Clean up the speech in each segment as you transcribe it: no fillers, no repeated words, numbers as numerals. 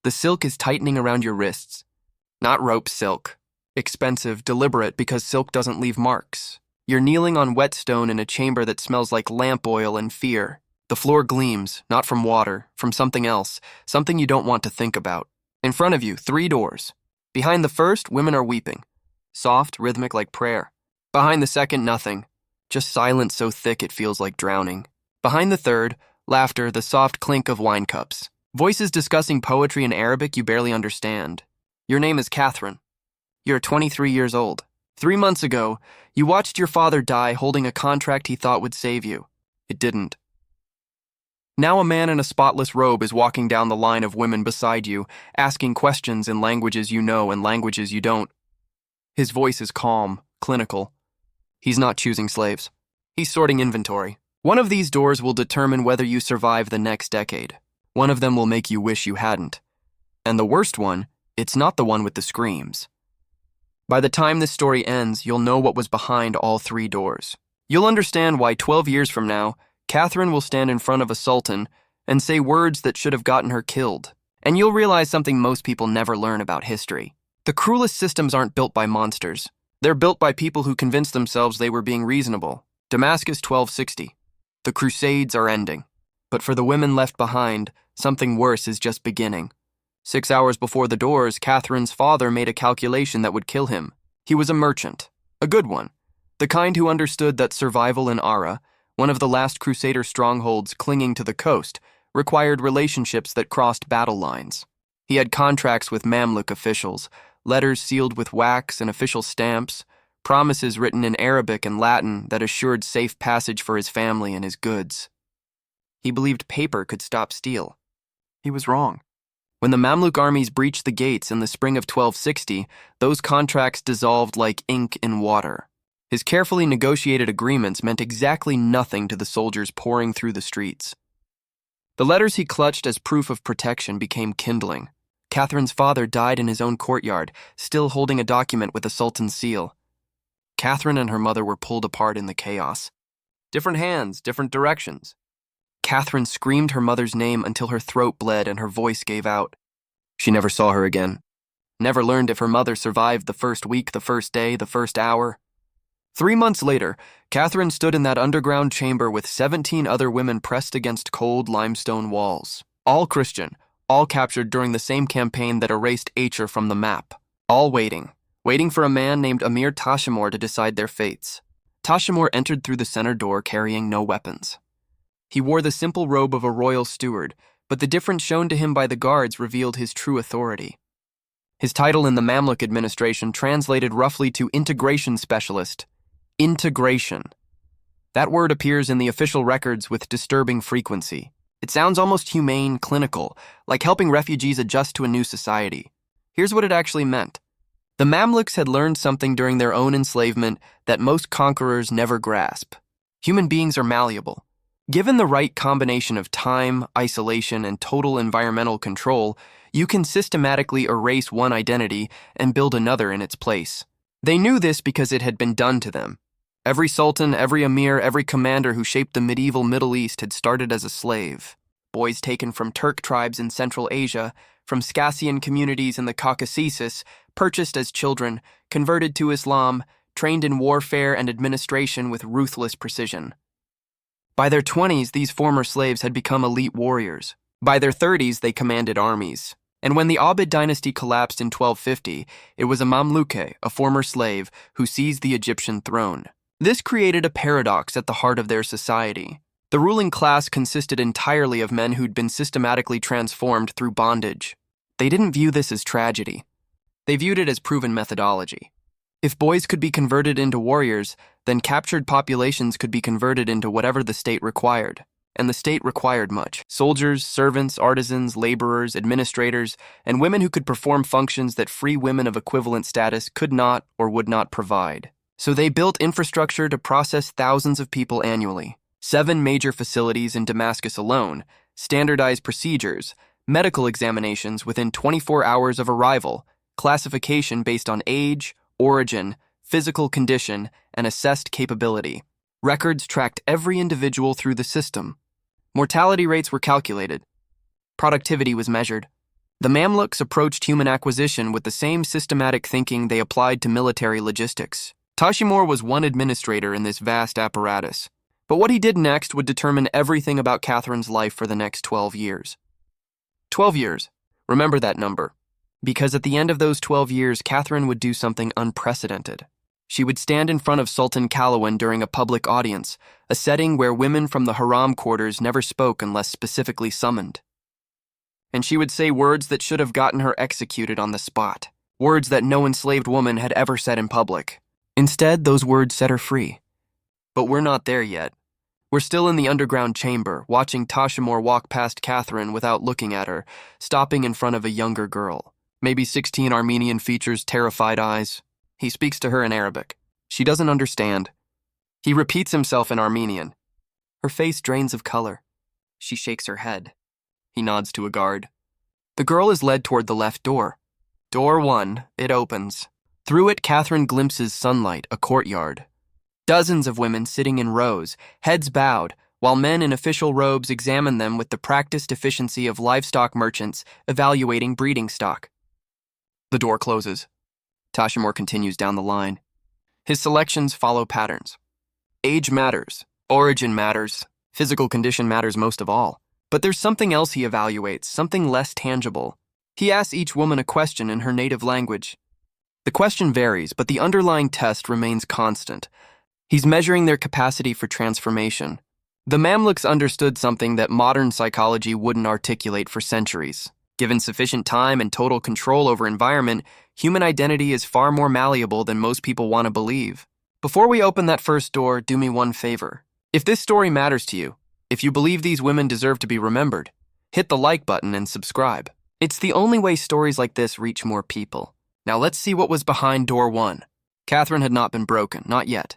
The silk is tightening around your wrists. Not rope silk. Expensive, deliberate, because silk doesn't leave marks. You're kneeling on wet stone in a chamber that smells like lamp oil and fear. The floor gleams, not from water, from something else, something you don't want to think about. In front of you, 3 doors. Behind the first, women are weeping. Soft, rhythmic like prayer. Behind the second, nothing. Just silence so thick it feels like drowning. Behind the third, laughter, the soft clink of wine cups. Voices discussing poetry in Arabic you barely understand. Your name is Catherine. You're 23 years old. 3 months ago, you watched your father die holding a contract he thought would save you. It didn't. Now a man in a spotless robe is walking down the line of women beside you, asking questions in languages you know and languages you don't. His voice is calm, clinical. He's not choosing slaves. He's sorting inventory. One of these doors will determine whether you survive the next decade. One of them will make you wish you hadn't. And the worst one, it's not the one with the screams. By the time this story ends, you'll know what was behind all 3 doors. You'll understand why 12 years from now, Catherine will stand in front of a sultan and say words that should have gotten her killed. And you'll realize something most people never learn about history. The cruelest systems aren't built by monsters. They're built by people who convinced themselves they were being reasonable. Damascus 1260. The Crusades are ending. But for the women left behind, something worse is just beginning. 6 hours before the doors, Catherine's father made a calculation that would kill him. He was a merchant, a good one, the kind who understood that survival in Acre, one of the last Crusader strongholds clinging to the coast, required relationships that crossed battle lines. He had contracts with Mamluk officials, letters sealed with wax and official stamps, promises written in Arabic and Latin that assured safe passage for his family and his goods. He believed paper could stop steel. He was wrong. When the Mamluk armies breached the gates in the spring of 1260, those contracts dissolved like ink in water. His carefully negotiated agreements meant exactly nothing to the soldiers pouring through the streets. The letters he clutched as proof of protection became kindling. Catherine's father died in his own courtyard, still holding a document with the Sultan's seal. Catherine and her mother were pulled apart in the chaos. Different hands, different directions. Catherine screamed her mother's name until her throat bled and her voice gave out. She never saw her again. Never learned if her mother survived the first week, the first day, the first hour. 3 months later, Catherine stood in that underground chamber with 17 other women pressed against cold limestone walls. All Christian, all captured during the same campaign that erased Acre from the map. All waiting for a man named Emir Tashimur to decide their fates. Tashimur entered through the center door carrying no weapons. He wore the simple robe of a royal steward, but the difference shown to him by the guards revealed his true authority. His title in the Mamluk administration translated roughly to integration specialist. Integration. That word appears in the official records with disturbing frequency. It sounds almost humane, clinical, like helping refugees adjust to a new society. Here's what it actually meant. The Mamluks had learned something during their own enslavement that most conquerors never grasp. Human beings are malleable. Given the right combination of time, isolation, and total environmental control, you can systematically erase one identity and build another in its place. They knew this because it had been done to them. Every sultan, every emir, every commander who shaped the medieval Middle East had started as a slave. Boys taken from Turk tribes in Central Asia, from Scassian communities in the Caucasus, purchased as children, converted to Islam, trained in warfare and administration with ruthless precision. By their 20s, these former slaves had become elite warriors. By their 30s, they commanded armies. And when the Abid dynasty collapsed in 1250, it was a Mamluke, a former slave, who seized the Egyptian throne. This created a paradox at the heart of their society. The ruling class consisted entirely of men who'd been systematically transformed through bondage. They didn't view this as tragedy. They viewed it as proven methodology. If boys could be converted into warriors, then captured populations could be converted into whatever the state required. And the state required much. Soldiers, servants, artisans, laborers, administrators, and women who could perform functions that free women of equivalent status could not or would not provide. So they built infrastructure to process thousands of people annually. 7 major facilities in Damascus alone, standardized procedures, medical examinations within 24 hours of arrival, classification based on age, origin, physical condition, and assessed capability. Records tracked every individual through the system. Mortality rates were calculated. Productivity was measured. The Mamluks approached human acquisition with the same systematic thinking they applied to military logistics. Tashimor was one administrator in this vast apparatus, but what he did next would determine everything about Catherine's life for the next 12 years. 12 years. Remember that number, because at the end of those 12 years, Catherine would do something unprecedented. She would stand in front of Sultan Kalawan during a public audience, a setting where women from the haram quarters never spoke unless specifically summoned. And she would say words that should have gotten her executed on the spot, words that no enslaved woman had ever said in public. Instead, those words set her free. But we're not there yet. We're still in the underground chamber, watching Tashimor walk past Catherine without looking at her, stopping in front of a younger girl. Maybe 16 Armenian features, terrified eyes. He speaks to her in Arabic. She doesn't understand. He repeats himself in Armenian. Her face drains of color. She shakes her head. He nods to a guard. The girl is led toward the left door. Door 1, it opens. Through it, Catherine glimpses sunlight, a courtyard. Dozens of women sitting in rows, heads bowed, while men in official robes examine them with the practiced efficiency of livestock merchants evaluating breeding stock. The door closes. Tashimor continues down the line. His selections follow patterns. Age matters, origin matters, physical condition matters most of all. But there's something else he evaluates, something less tangible. He asks each woman a question in her native language. The question varies, but the underlying test remains constant. He's measuring their capacity for transformation. The Mamluks understood something that modern psychology wouldn't articulate for centuries. Given sufficient time and total control over environment, human identity is far more malleable than most people want to believe. Before we open that first door, do me one favor. If this story matters to you, if you believe these women deserve to be remembered, hit the like button and subscribe. It's the only way stories like this reach more people. Now let's see what was behind door 1. Catherine had not been broken, not yet.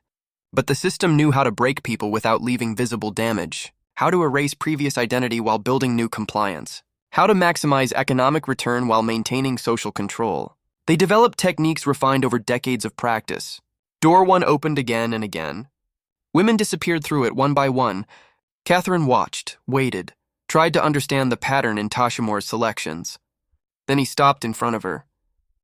But the system knew how to break people without leaving visible damage, how to erase previous identity while building new compliance, how to maximize economic return while maintaining social control. They developed techniques refined over decades of practice. Door 1 opened again and again. Women disappeared through it one by one. Catherine watched, waited, tried to understand the pattern in Tashimor's selections. Then he stopped in front of her.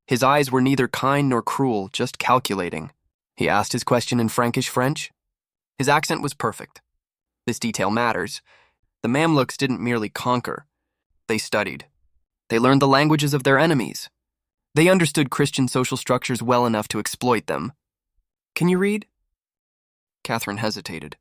His eyes were neither kind nor cruel, just calculating. He asked his question in Frankish French. His accent was perfect. This detail matters. The Mamluks didn't merely conquer. They studied. They learned the languages of their enemies. They understood Christian social structures well enough to exploit them. Can you read? Catherine hesitated.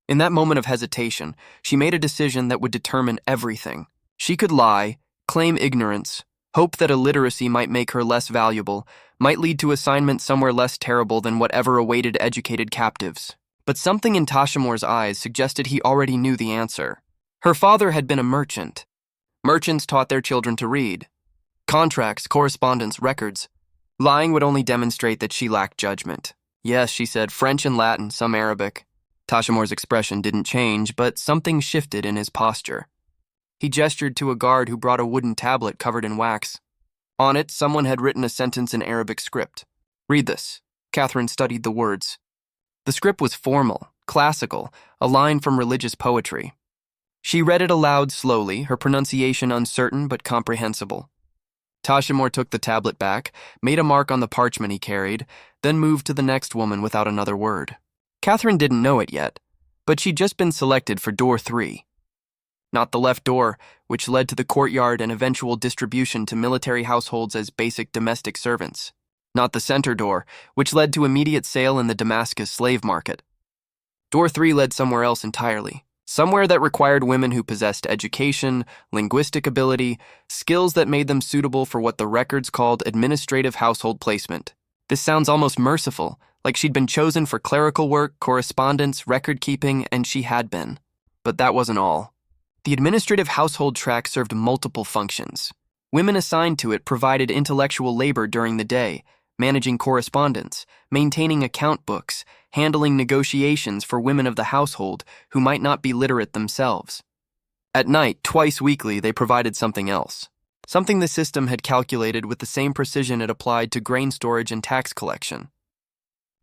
In that moment of hesitation, she made a decision that would determine everything. She could lie, claim ignorance, hope that illiteracy might make her less valuable, might lead to assignment somewhere less terrible than whatever awaited educated captives. But something in Tashimor's eyes suggested he already knew the answer. Her father had been a merchant. Merchants taught their children to read. Contracts, correspondence, records. Lying would only demonstrate that she lacked judgment. Yes, she said, French and Latin, some Arabic. Tashimor's expression didn't change, but something shifted in his posture. He gestured to a guard who brought a wooden tablet covered in wax. On it, someone had written a sentence in Arabic script. Read this. Catherine studied the words. The script was formal, classical, a line from religious poetry. She read it aloud slowly, her pronunciation uncertain but comprehensible. Tashimor took the tablet back, made a mark on the parchment he carried, then moved to the next woman without another word. Catherine didn't know it yet, but she'd just been selected for door 3. Not the left door, which led to the courtyard and eventual distribution to military households as basic domestic servants. Not the center door, which led to immediate sale in the Damascus slave market. Door 3 led somewhere else entirely, somewhere that required women who possessed education, linguistic ability, skills that made them suitable for what the records called administrative household placement. This sounds almost merciful, like she'd been chosen for clerical work, correspondence, record-keeping, and she had been. But that wasn't all. The administrative household track served multiple functions. Women assigned to it provided intellectual labor during the day, managing correspondence, maintaining account books, handling negotiations for women of the household who might not be literate themselves. At night, twice weekly, they provided something else. Something the system had calculated with the same precision it applied to grain storage and tax collection.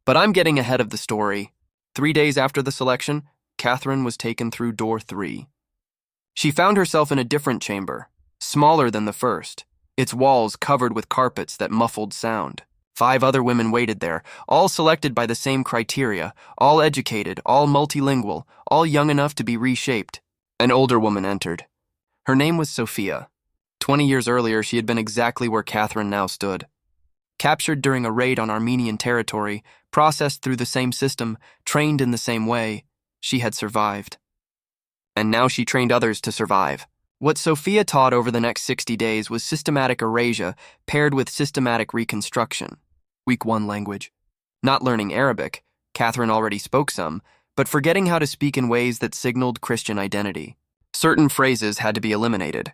But I'm getting ahead of the story. 3 days after the selection, Catherine was taken through door 3. She found herself in a different chamber, smaller than the first. its walls covered with carpets that muffled sound. 5 other women waited there, all selected by the same criteria, all educated, all multilingual, all young enough to be reshaped. An older woman entered. Her name was Sophia. 20 years earlier, she had been exactly where Catherine now stood. Captured during a raid on Armenian territory, processed through the same system, trained in the same way, she had survived. And now she trained others to survive. What Sophia taught over the next 60 days was systematic erasure paired with systematic reconstruction. Week 1 language. Not learning Arabic, Catherine already spoke some, but forgetting how to speak in ways that signaled Christian identity. Certain phrases had to be eliminated.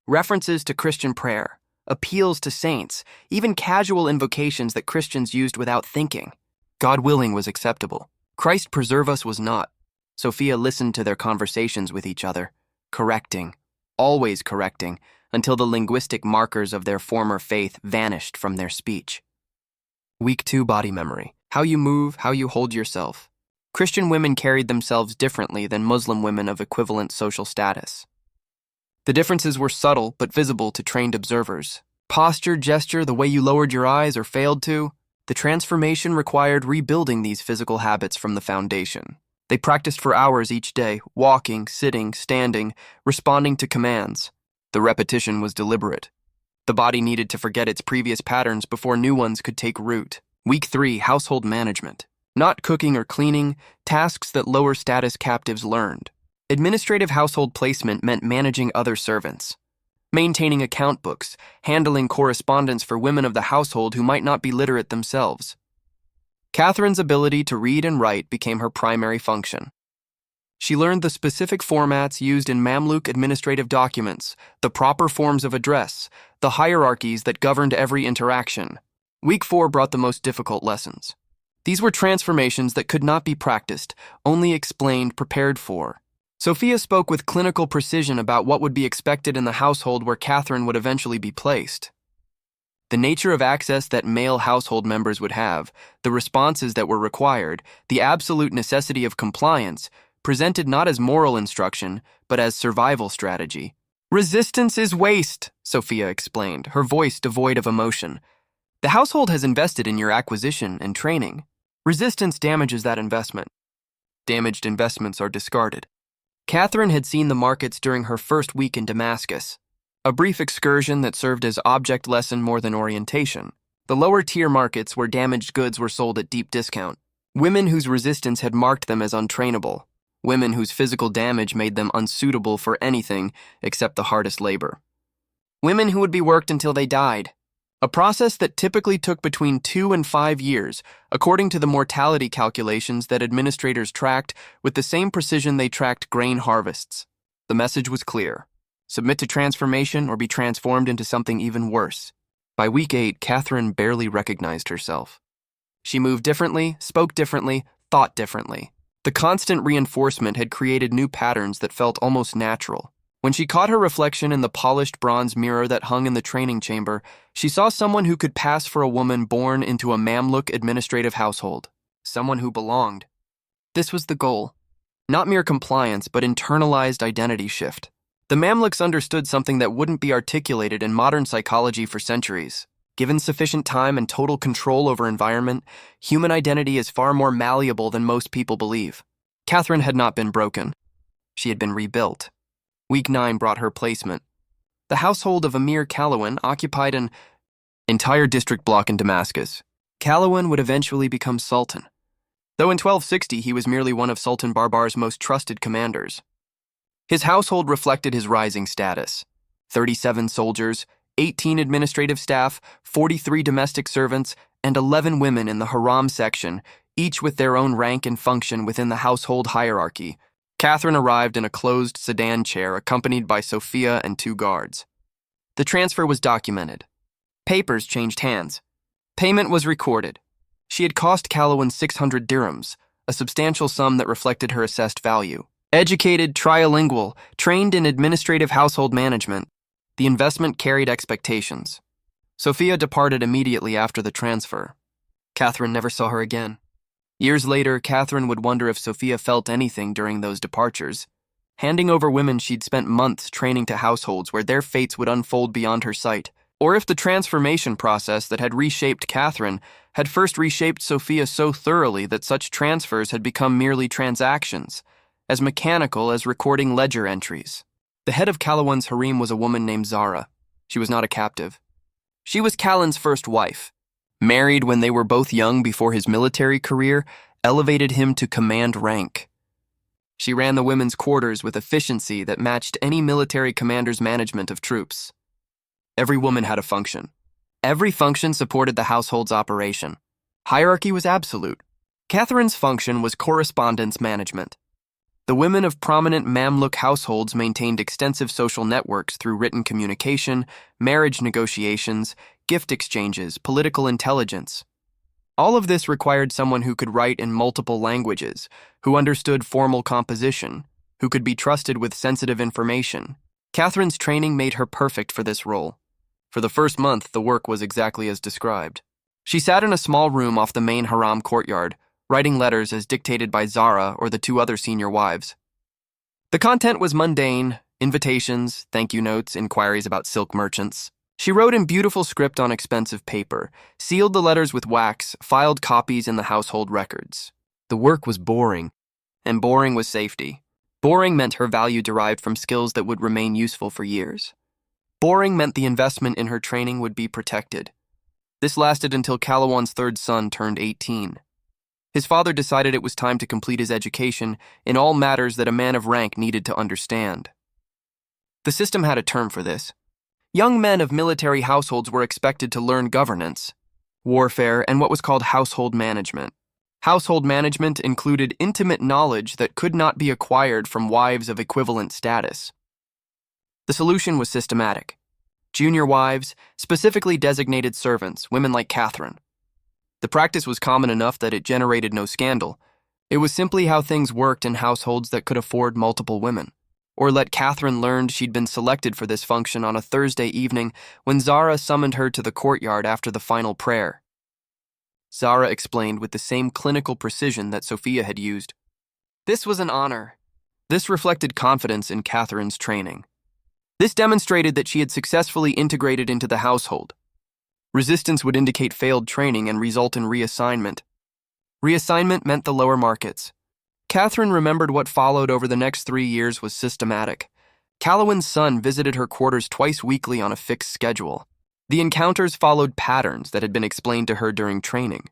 References to Christian prayer, appeals to saints, even casual invocations that Christians used without thinking. God willing was acceptable. Christ preserve us was not. Sophia listened to their conversations with each other, correcting, always correcting, until the linguistic markers of their former faith vanished from their speech. Week 2 body memory. How you move, how you hold yourself. Christian women carried themselves differently than Muslim women of equivalent social status. The differences were subtle but visible to trained observers. Posture, gesture, the way you lowered your eyes or failed to. The transformation required rebuilding these physical habits from the foundation. They practiced for hours each day, walking, sitting, standing, responding to commands. The repetition was deliberate. The body needed to forget its previous patterns before new ones could take root. Week 3, household management. Not cooking or cleaning, tasks that lower status captives learned. Administrative household placement meant managing other servants, maintaining account books, handling correspondence for women of the household who might not be literate themselves. Catherine's ability to read and write became her primary function. She learned the specific formats used in Mamluk administrative documents, the proper forms of address, the hierarchies that governed every interaction. Week 4 brought the most difficult lessons. These were transformations that could not be practiced, only explained, prepared for. Sophia spoke with clinical precision about what would be expected in the household where Catherine would eventually be placed. The nature of access that male household members would have, the responses that were required, the absolute necessity of compliance, presented not as moral instruction, but as survival strategy. Resistance is waste, Sophia explained, her voice devoid of emotion. The household has invested in your acquisition and training. Resistance damages that investment. Damaged investments are discarded. Catherine had seen the markets during her first week in Damascus, a brief excursion that served as object lesson more than orientation. The lower-tier markets where damaged goods were sold at deep discount. Women whose resistance had marked them as untrainable. Women whose physical damage made them unsuitable for anything except the hardest labor. Women who would be worked until they died. A process that typically took between 2 and 5 years, according to the mortality calculations that administrators tracked with the same precision they tracked grain harvests. The message was clear. Submit to transformation or be transformed into something even worse. By week 8, Catherine barely recognized herself. She moved differently, spoke differently, thought differently. The constant reinforcement had created new patterns that felt almost natural. When she caught her reflection in the polished bronze mirror that hung in the training chamber, she saw someone who could pass for a woman born into a Mamluk administrative household. Someone who belonged. This was the goal. Not mere compliance, but internalized identity shift. The Mamluks understood something that wouldn't be articulated in modern psychology for centuries. Given sufficient time and total control over environment, human identity is far more malleable than most people believe. Catherine had not been broken. She had been rebuilt. Week 9 brought her placement. The household of Emir Kalawan occupied an entire district block in Damascus. Kalawan would eventually become Sultan, though in 1260 he was merely one of Sultan Barbar's most trusted commanders. His household reflected his rising status. 37 soldiers, 18 administrative staff, 43 domestic servants, and 11 women in the haram section, each with their own rank and function within the household hierarchy. Catherine arrived in a closed sedan chair accompanied by Sophia and 2 guards. The transfer was documented. Papers changed hands. Payment was recorded. She had cost Kalawan 600 dirhams, a substantial sum that reflected her assessed value. Educated, trilingual, trained in administrative household management, the investment carried expectations. Sophia departed immediately after the transfer. Catherine never saw her again. Years later, Catherine would wonder if Sophia felt anything during those departures, handing over women she'd spent months training to households where their fates would unfold beyond her sight. or if the transformation process that had reshaped Catherine had first reshaped Sophia so thoroughly that such transfers had become merely transactions, as mechanical as recording ledger entries. The head of Kalawan's harem was a woman named Zara. She was not a captive. She was Kalan's first wife. Married when they were both young before his military career elevated him to command rank. She ran the women's quarters with efficiency that matched any military commander's management of troops. Every woman had a function. Every function supported the household's operation. Hierarchy was absolute. Catherine's function was correspondence management. The women of prominent Mamluk households maintained extensive social networks through written communication, marriage negotiations, gift exchanges, political intelligence. All of this required someone who could write in multiple languages, who understood formal composition, who could be trusted with sensitive information. Catherine's training made her perfect for this role. For the first month, the work was exactly as described. She sat in a small room off the main haram courtyard, writing letters as dictated by Zara or the two other senior wives. The content was mundane: invitations, thank you notes, inquiries about silk merchants. She wrote in beautiful script on expensive paper, sealed the letters with wax, filed copies in the household records. The work was boring, and boring was safety. Boring meant her value derived from skills that would remain useful for years. Boring meant the investment in her training would be protected. This lasted until Kalawan's third son turned 18. His father decided it was time to complete his education in all matters that a man of rank needed to understand. The system had a term for this. Young men of military households were expected to learn governance, warfare, and what was called household management. Household management included intimate knowledge that could not be acquired from wives of equivalent status. The solution was systematic. Junior wives, specifically designated servants, women like Catherine. The practice was common enough that it generated no scandal. It was simply how things worked in households that could afford multiple women. Or let Catherine learned she'd been selected for this function on a Thursday evening when Zara summoned her to the courtyard after the final prayer. Zara explained with the same clinical precision that Sophia had used. This was an honor. This reflected confidence in Catherine's training. This demonstrated that she had successfully integrated into the household. Resistance would indicate failed training and result in reassignment. Reassignment meant the lower markets. Catherine remembered what followed over the next 3 years was systematic. Kalawan's son visited her quarters twice weekly on a fixed schedule. The encounters followed patterns that had been explained to her during training.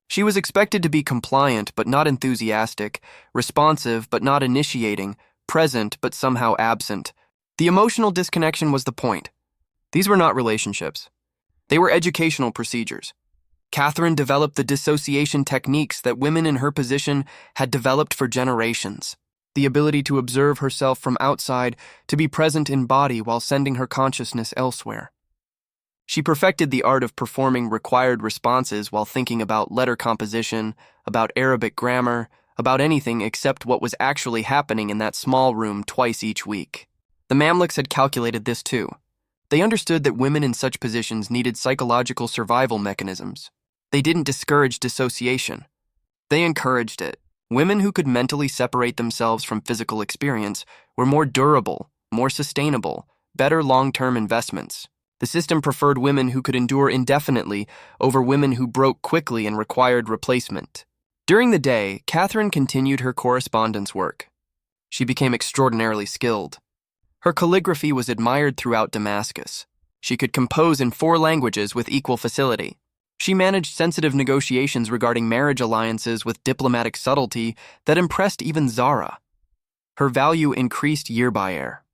She was expected to be compliant but not enthusiastic, responsive but not initiating, present but somehow absent. The emotional disconnection was the point. These were not relationships. They were educational procedures. Catherine developed the dissociation techniques that women in her position had developed for generations. The ability to observe herself from outside, to be present in body while sending her consciousness elsewhere. She perfected the art of performing required responses while thinking about letter composition, about Arabic grammar, about anything except what was actually happening in that small room twice each week. The Mamluks had calculated this too. They understood that women in such positions needed psychological survival mechanisms. They didn't discourage dissociation. They encouraged it. Women who could mentally separate themselves from physical experience were more durable, more sustainable, better long-term investments. The system preferred women who could endure indefinitely over women who broke quickly and required replacement. During the day, Catherine continued her correspondence work. She became extraordinarily skilled. Her calligraphy was admired throughout Damascus. She could compose in 4 languages with equal facility. She managed sensitive negotiations regarding marriage alliances with diplomatic subtlety that impressed even Zara. Her value increased year by year.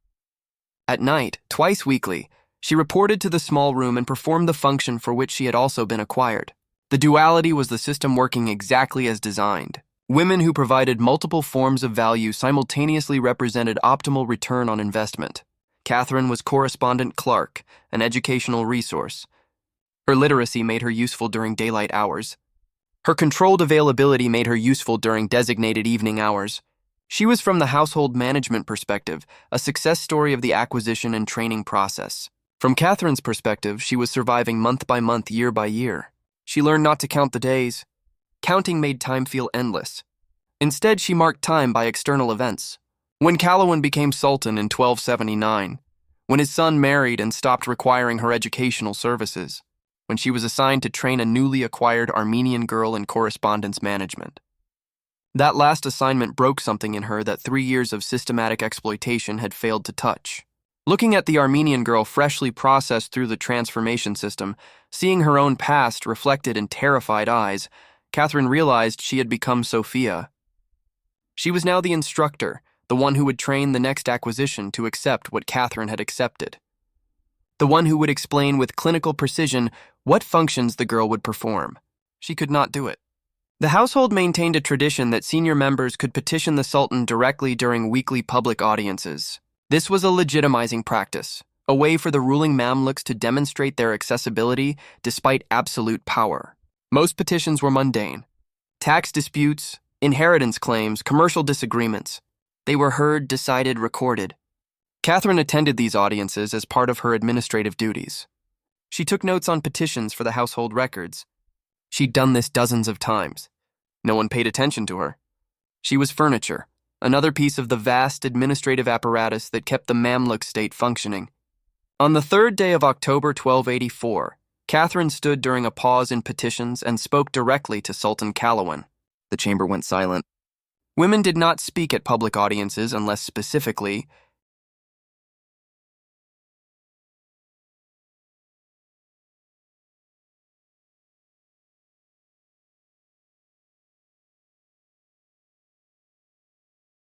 At night, twice weekly, she reported to the small room and performed the function for which she had also been acquired. The duality was the system working exactly as designed. Women who provided multiple forms of value simultaneously represented optimal return on investment. Catherine was correspondent clerk, an educational resource. Her literacy made her useful during daylight hours. Her controlled availability made her useful during designated evening hours. She was, from the household management perspective, a success story of the acquisition and training process. From Catherine's perspective, she was surviving month by month, year by year. She learned not to count the days. Counting made time feel endless. Instead, she marked time by external events. When Kalawan became Sultan in 1279, when his son married and stopped requiring her educational services, when she was assigned to train a newly acquired Armenian girl in correspondence management. That last assignment broke something in her that 3 years of systematic exploitation had failed to touch. Looking at the Armenian girl freshly processed through the transformation system, seeing her own past reflected in terrified eyes, Catherine realized she had become Sophia. She was now the instructor, the one who would train the next acquisition to accept what Catherine had accepted. The one who would explain with clinical precision what functions the girl would perform. She could not do it. The household maintained a tradition that senior members could petition the Sultan directly during weekly public audiences. This was a legitimizing practice, a way for the ruling Mamluks to demonstrate their accessibility despite absolute power. Most petitions were mundane. Tax disputes, inheritance claims, commercial disagreements. They were heard, decided, recorded. Catherine attended these audiences as part of her administrative duties. She took notes on petitions for the household records. She'd done this dozens of times. No one paid attention to her. She was furniture, another piece of the vast administrative apparatus that kept the Mamluk state functioning. On the 3rd day of October 1284, Catherine stood during a pause in petitions and spoke directly to Sultan Kalawan. The chamber went silent. Women did not speak at public audiences unless specifically